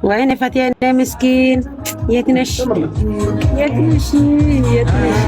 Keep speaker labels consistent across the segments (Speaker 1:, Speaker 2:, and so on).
Speaker 1: ወይኔ ፈቲያ ነይ ምስኪን የት ነሽ? የት ነሽ? የት ነሽ?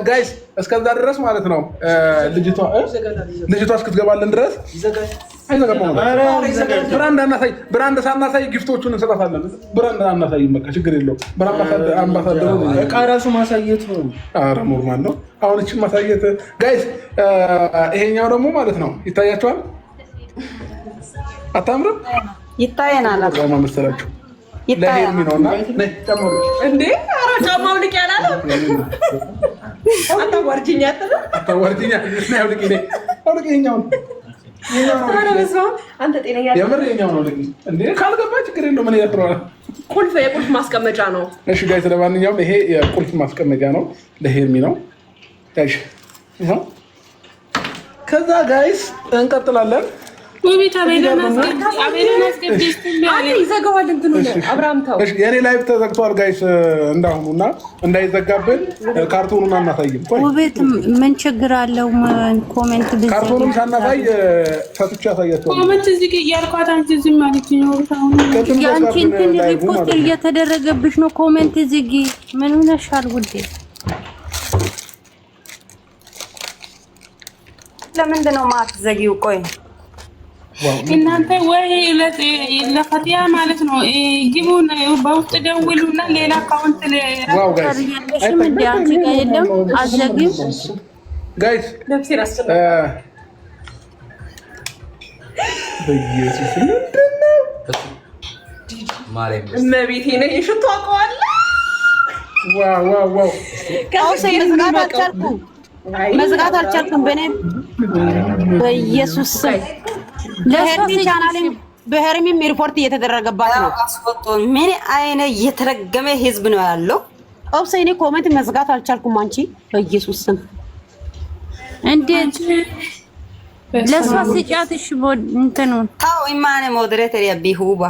Speaker 2: ጋይስ እስከዛ ድረስ ማለት ነው ልጅቷ እስክትገባልን ድረስ ብራንድ ሳናሳይ ጊፍቶቹን እንሰጣታለን። ብራንድ አናሳይ በቃ ችግር የለውም። አምባሳደሩ
Speaker 3: ዕቃ ራሱ ማሳየት ነው።
Speaker 2: ኧረ ኖርማል ነው። አሁን እችን ማሳየት ጋይስ። ይሄኛው ደግሞ ማለት ነው ይታያቸዋል። አታምርም?
Speaker 1: ይታየናል
Speaker 2: መሰላችሁ ለሄርሚ ነውና
Speaker 1: እንዴ ኧረ ጫማው ልቅ ያላለ አታዋርጂኝ
Speaker 2: አታዋርጂኝ ነው ልቅ ነው አውልቅ ይሄኛው
Speaker 1: አንተ ጤነኛ
Speaker 2: የምር ይሄኛው ነው ልቅ እንዴ ካልገባ ችግር የለውም። ምን ያጥራል?
Speaker 1: የቁልፍ ማስቀመጫ ነው።
Speaker 2: እሺ ጋይስ ለማንኛውም ይሄ የቁልፍ ማስቀመጫ ነው ለሄርሚ ነው። እሺ ይሄው ከዛ ጋይስ እንቀጥላለን። የኔ ላይቭ ተዘግቷል ጋይስ እንዳሁኑና እንዳይዘጋብን ካርቶኑን አናሳይም።
Speaker 4: ውቤት ምን ችግር አለው? ኮሜንት
Speaker 2: ካርቶኑን ሳናሳይ ፈትቼ አሳያቸዋለሁ።
Speaker 4: ኮሜንት እዚህ ጋር ያልኳት አንቺ ዝም ማለት ነው። ያንቺ እንትን ሪፖርት እየተደረገብሽ ነው። ኮሜንት እዚህ ጋር ምን ሆነሻል ውዴ?
Speaker 1: ለምንድን ነው የማትዘጊው? ቆይ
Speaker 4: እናንተ ወይ ለፈቲያ ማለት ነው ግቡን በውስጥ ደውሉና ሌላ አካውንት ለራሳችሁ እንዲያንቺ ጋር የለም አዘጊው
Speaker 2: ጋይስ በኢየሱስ
Speaker 1: እመቤቴ ነኝ ሽቶ አውቀዋለሁ።
Speaker 2: ዋው
Speaker 1: መዝጋት አልቻልኩም። በኢየሱስ ለሄርሚ ቻናልን በሄርሚም ሪፖርት እየተደረገባት ነው። ምን አይነት የተረገመ ህዝብ ነው ያለው? ኦብሴኔ ኮሜንት መዝጋት አልቻልኩም። አንቺ በኢየሱስ ስም
Speaker 4: እንዴት ለሷ ሲጫትሽ እንትኑን
Speaker 1: ታው ኢማኔ ሞዴሬተር ያቢሁባ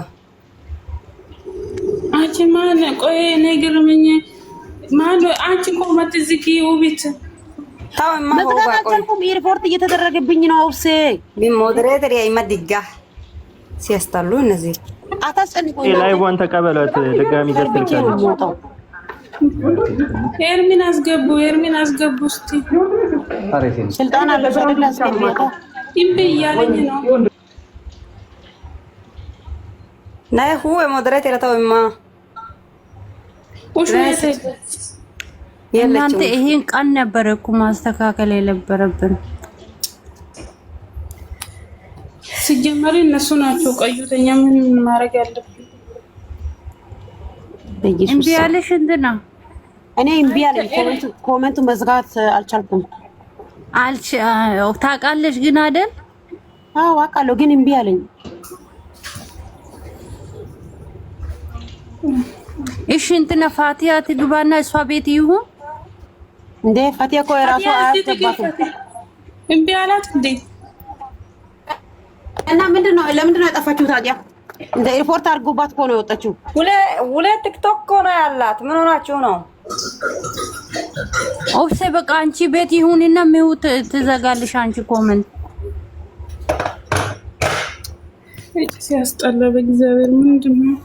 Speaker 4: አንቺ ማን ቆይ ነገርምኝ ማን አንቺ ኮሜንት ዝጊ ውቢት
Speaker 1: ታው ኢማኔ ሁባ ቆይ ሪፖርት እየተደረገብኝ ነው። ኦብሴ ሞዴሬተር ያይመድጋ ሲያስጠሉ እነዚህ አታስጨንቁኝ።
Speaker 3: ላይቭዋን ተቀበሏት። ድጋሚ ደስተልካለች።
Speaker 4: ኤርሚን አስገቡ እስቲ
Speaker 1: ስልጣን አለ ሰደላ አስገቢያታ
Speaker 4: ይምብ እያለኝ ነው።
Speaker 1: ናይ ሁዌ ሞዴሬተር ታው ኢማ
Speaker 4: እናንተ ይሄን ቀን ነበር እኮ ማስተካከል የነበረብን። ሲጀመር እነሱ ናቸው ቀዩተኛ። ምን ማድረግ ያለብን? እምቢ ያለሽ እንትና
Speaker 1: እኔ እምቢ ያለኝ ኮሜንቱ መዝጋት አልቻልኩም።
Speaker 4: ታውቃለሽ ግን አይደል?
Speaker 1: አዎ አውቃለሁ፣ ግን እምቢ ያለኝ።
Speaker 4: እሺ እንትና ፋቲያ ትግባና እሷ ቤት ይሁን
Speaker 1: እንዴ? ፋቲያ እኮ የራሷ አያስገባትም።
Speaker 4: እምቢ አላት እንዴ?
Speaker 1: እና ምንድነው ለምንድነው ያጠፋችው ታዲያ? እንደ ሪፖርት አድርጎባት እኮ ነው የወጣችው። ሁለት ቲክቶክ እኮ ነው ያላት። ምን ሆናችሁ ነው?
Speaker 4: ኦብሴ በቃ አንቺ ቤት ይሁንና ሚውት ትዘጋልሽ። አንቺ ኮሜንት ሲያስጠላ በእግዚአብሔር ምንድነው?